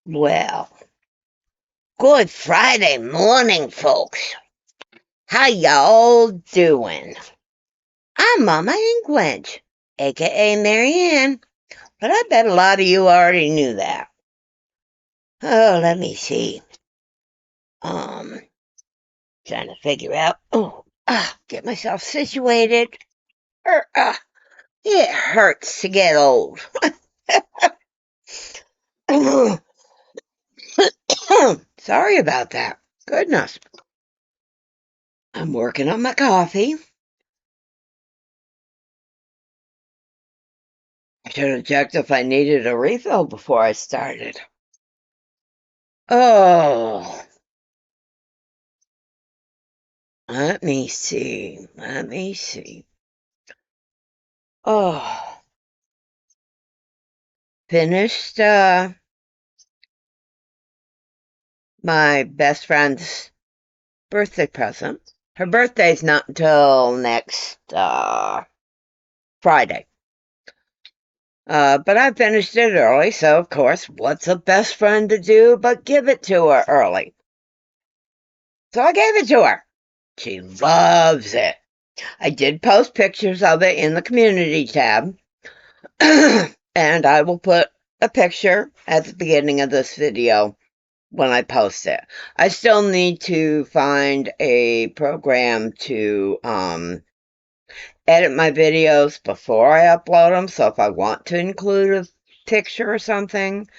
Well, good Friday morning, folks. How y'all doing? I'm Mama Wench, aka Marianne, but I bet a lot of you already knew that. Oh, let me see. Um, Trying to figure out. Get myself situated. It hurts to get old. Sorry about that. Goodness. I'm working on my coffee. I should have checked if I needed a refill before I started. Oh, let me see. Oh, finished my best friend's birthday present. Her birthday's not until next Friday. But I finished it early, so of course, what's a best friend to do but give it to her early? So I gave it to her. She loves it. I did post pictures of it in the community tab. And I will put a picture at the beginning of this video when I post it. I still need to find a program to edit my videos before I upload them. So if I want to include a picture or something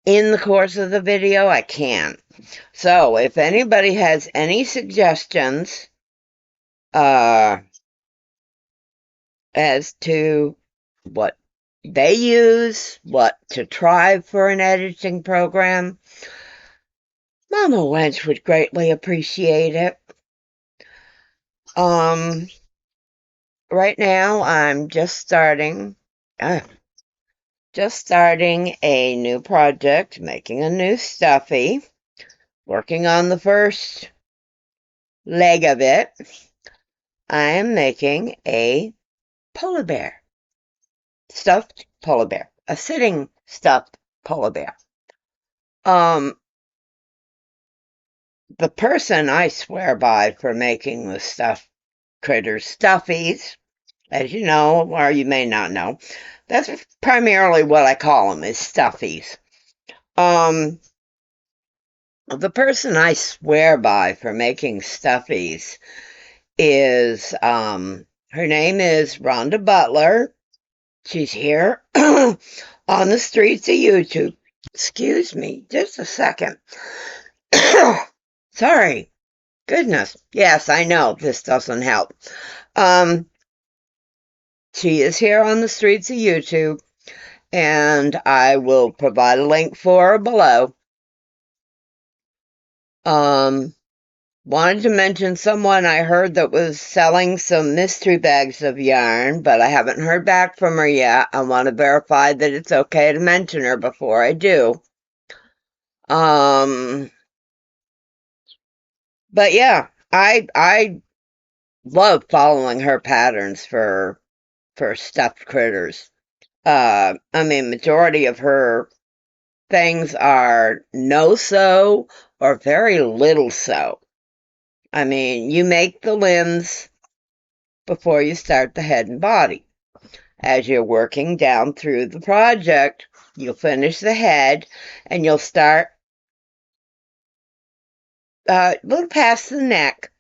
in the course of the video, I can. So if anybody has any suggestions as to what they use, what to try for an editing program, Mama Wench would greatly appreciate it. Right now I'm just starting a new project, making a new stuffy, working on the first leg of it. I am making a polar bear, stuffed polar bear, a sitting stuffed polar bear. The person I swear by for making the stuffed critters stuffies, as you know, or you may not know, that's primarily what I call them, is stuffies. The person I swear by for making stuffies is, her name is Rhonda Butler. She's here on the streets of YouTube. Excuse me, just a second. Sorry. Goodness. Yes, I know this doesn't help. She is here on the streets of YouTube, and I will provide a link for her below. Wanted to mention someone I heard that was selling some mystery bags of yarn, but I haven't heard back from her yet. I want to verify that it's okay to mention her before I do. But yeah, I love following her patterns for stuffed critters. I mean, majority of her things are no-sew or very little sew. I mean, you make the limbs before you start the head and body. As you're working down through the project, you'll finish the head and you'll start a little past the neck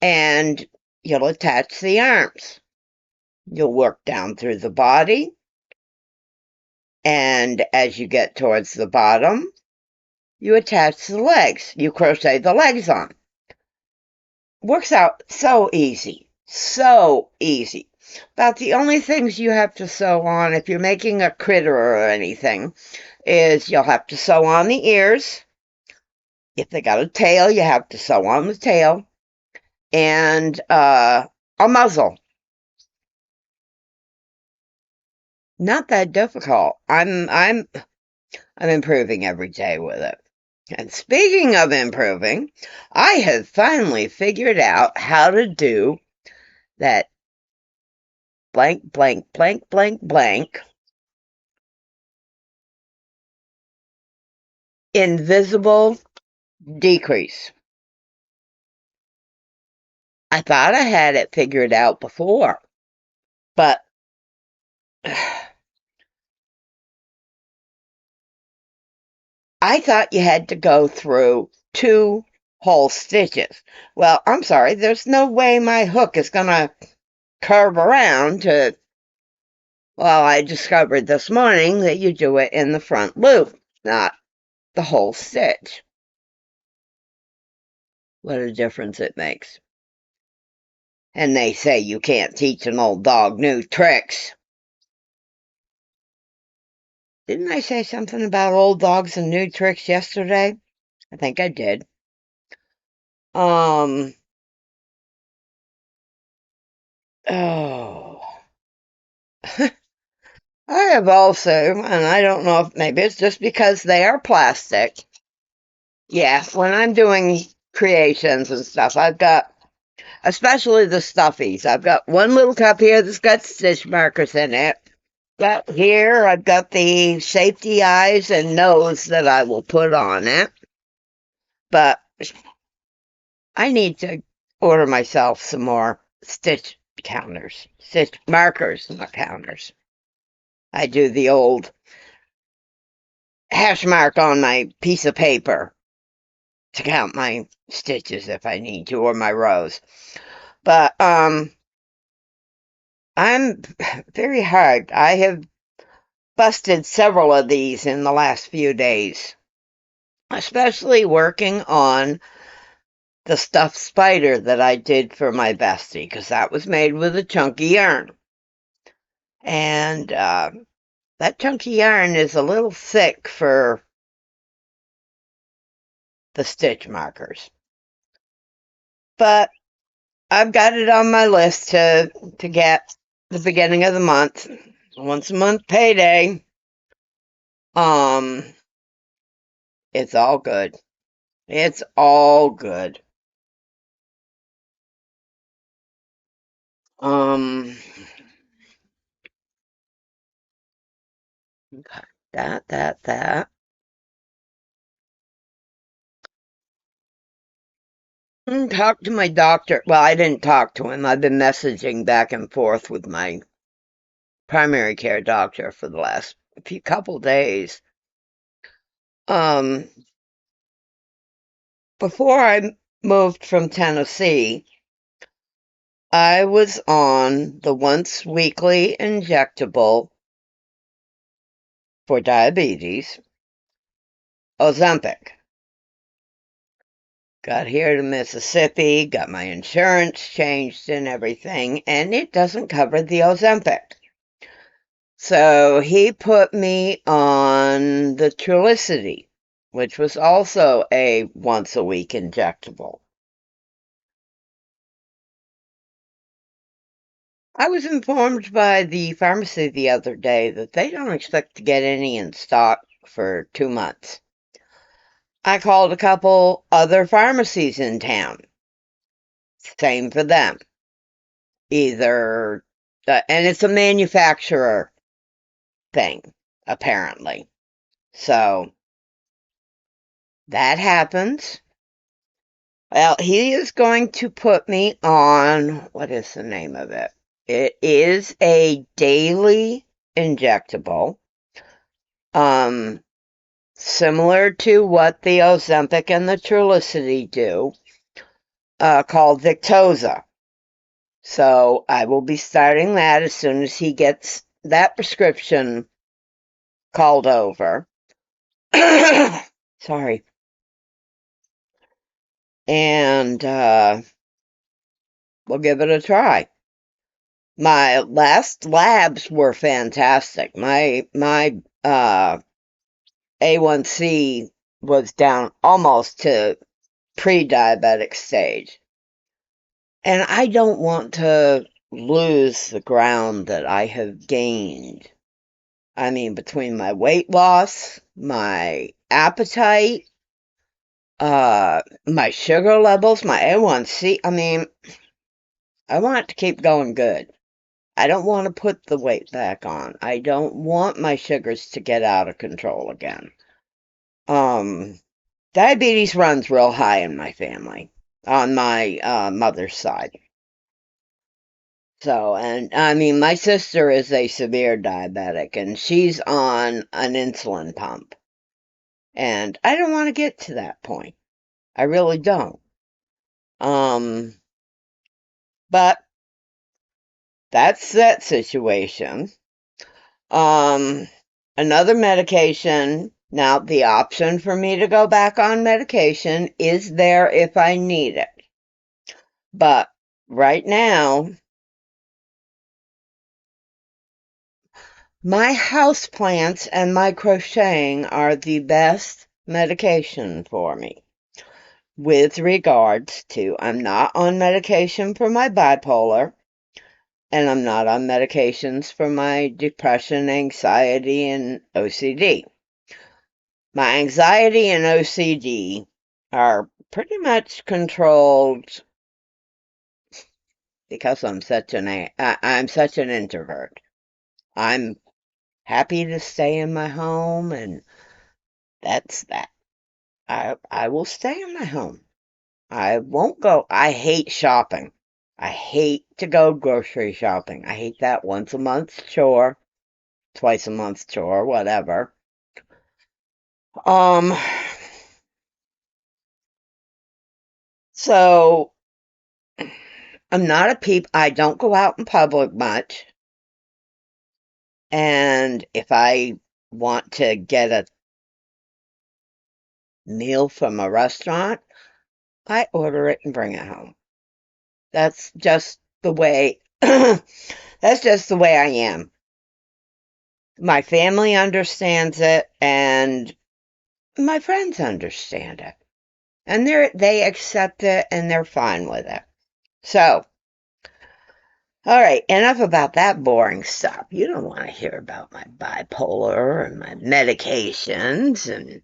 and you'll attach the arms. You'll work down through the body, and as you get towards the bottom, you attach the legs. You crochet the legs on. Works out so easy. So easy. About the only things you have to sew on if you're making a critter or anything is you'll have to sew on the ears. If they got a tail, you have to sew on the tail. And a muzzle. Not that difficult. I'm improving every day with it. And speaking of improving, I have finally figured out how to do that blank, blank, blank, blank, blank invisible decrease. I thought I had it figured out before, but I thought you had to go through 2 whole stitches. Well, I'm sorry, there's no way my hook is going to curve around to. Well, I discovered this morning that you do it in the front loop, not the whole stitch. What a difference it makes. And they say you can't teach an old dog new tricks. Didn't I say something about old dogs and new tricks yesterday? I think I did. Oh. I have also, and I don't know if maybe it's just because they are plastic. Yeah, when I'm doing creations and stuff, I've got, especially the stuffies, I've got one little cup here that's got stitch markers in it. But here I've got the safety eyes and nose that I will put on it. But I need to order myself some more stitch counters, stitch markers, not counters. I do the old hash mark on my piece of paper to count my stitches if I need to, or my rows. But I'm very hard. I have busted several of these in the last few days, especially working on the stuffed spider that I did for my bestie, because that was made with a chunky yarn. And that chunky yarn is a little thick for the stitch markers. But I've got it on my list to get the beginning of the month. Once a month payday. It's all good. It's all good. Okay. That. Talk to my doctor. Well, I didn't talk to him. I've been messaging back and forth with my primary care doctor for the last couple days. Before I moved from Tennessee, I was on the once weekly injectable for diabetes, Ozempic. Got here to Mississippi, got my insurance changed and everything, and it doesn't cover the Ozempic. So he put me on the Trulicity, which was also a once-a-week injectable. I was informed by the pharmacy the other day that they don't expect to get any in stock for 2 months. I called a couple other pharmacies in town. Same for them. Either, and it's a manufacturer thing, apparently. So that happens. Well, he is going to put me on, what is the name of it? It is a daily injectable, similar to what the Ozempic and the Trulicity do, called Victoza. So I will be starting that as soon as he gets that prescription called over. Sorry. And we'll give it a try. My last labs were fantastic. My A1C was down almost to pre-diabetic stage. And I don't want to lose the ground that I have gained. I mean, between my weight loss, my appetite, my sugar levels, my A1C, I mean, I want it to keep going good. I don't want to put the weight back on. I don't want my sugars to get out of control again. Um, Diabetes runs real high in my family on my mother's side. So, and I mean, my sister is a severe diabetic and she's on an insulin pump. And I don't want to get to that point. I really don't. Um, but that's that situation. Um, Another medication. Now, the option for me to go back on medication is there if I need it. But right now, my houseplants and my crocheting are the best medication for me. With regards to, I'm not on medication for my bipolar, and I'm not on medications for my depression, anxiety, and OCD. My anxiety and OCD are pretty much controlled because I'm such an introvert. I'm happy to stay in my home, and that's that. I will stay in my home. I won't go. I hate shopping. I hate to go grocery shopping. I hate that once a month chore, twice a month chore, whatever. Um, so I'm not a peep. I don't go out in public much. And if I want to get a meal from a restaurant, I order it and bring it home. That's just the way, that's just the way I am. My family understands it and my friends understand it. And they accept it and they're fine with it. So, all right, enough about that boring stuff. You don't want to hear about my bipolar and my medications and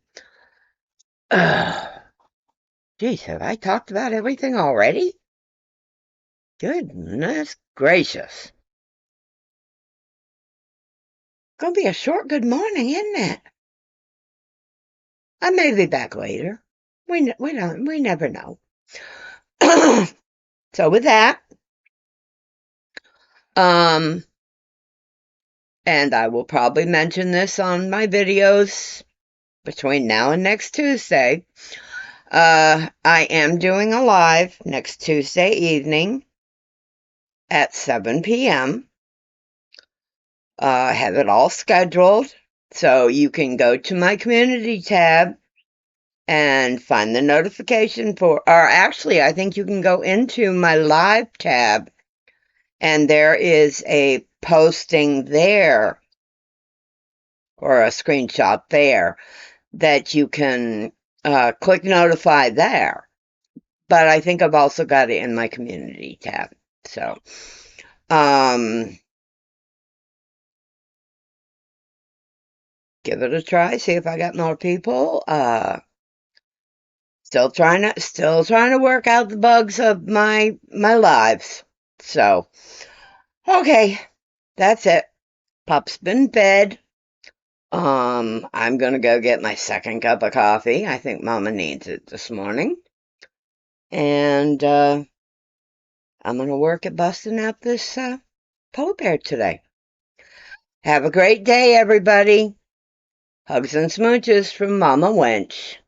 geez, have I talked about everything already? Goodness gracious. Gonna be a short good morning, isn't it? I may be back later. We never know. So with that, um, and I will probably mention this on my videos between now and next Tuesday. I am doing a live next Tuesday evening at 7 p.m. I have it all scheduled, so you can go to my community tab and find the notification or actually, I think you can go into my live tab, and there is a posting there or a screenshot there that you can click notify there. But I think I've also got it in my community tab. So, give it a try. See if I got more people. Still trying to work out the bugs of my lives. So, okay, that's it. Pup's been in bed. I'm gonna go get my second cup of coffee. I think Mama needs it this morning. And I'm gonna work at busting out this polar bear today. Have a great day, everybody. Hugs and smooches from Mama Wench.